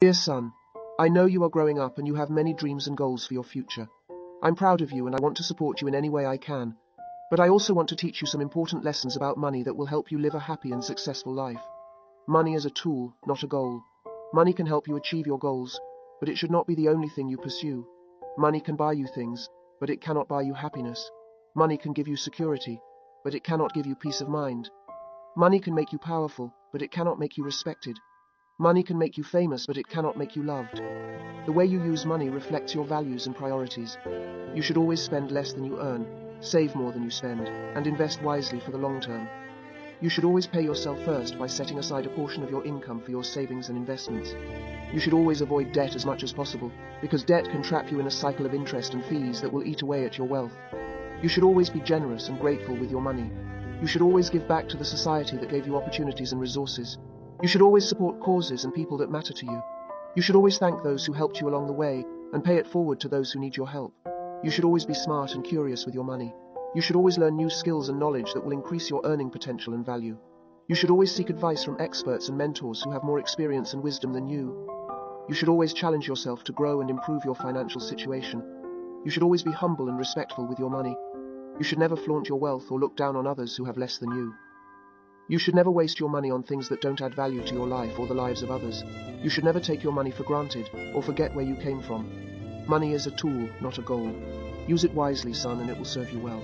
Dear son, I know you are growing up and you have many dreams and goals for your future. I'm proud of you and I want to support you in any way I can. But I also want to teach you some important lessons about money that will help you live a happy and successful life. Money is a tool, not a goal. Money can help you achieve your goals, but it should not be the only thing you pursue. Money can buy you things, but it cannot buy you happiness. Money can give you security, but it cannot give you peace of mind. Money can make you powerful, but it cannot make you respected. Money can make you famous, but it cannot make you loved. The way you use money reflects your values and priorities. You should always spend less than you earn, save more than you spend, and invest wisely for the long term. You should always pay yourself first by setting aside a portion of your income for your savings and investments. You should always avoid debt as much as possible, because debt can trap you in a cycle of interest and fees that will eat away at your wealth. You should always be generous and grateful with your money. You should always give back to the society that gave you opportunities and resources. You should always support causes and people that matter to you. You should always thank those who helped you along the way and pay it forward to those who need your help. You should always be smart and curious with your money. You should always learn new skills and knowledge that will increase your earning potential and value. You should always seek advice from experts and mentors who have more experience and wisdom than you. You should always challenge yourself to grow and improve your financial situation. You should always be humble and respectful with your money. You should never flaunt your wealth or look down on others who have less than you. You should never waste your money on things that don't add value to your life or the lives of others. You should never take your money for granted or forget where you came from. Money is a tool, not a goal. Use it wisely, son, and it will serve you well.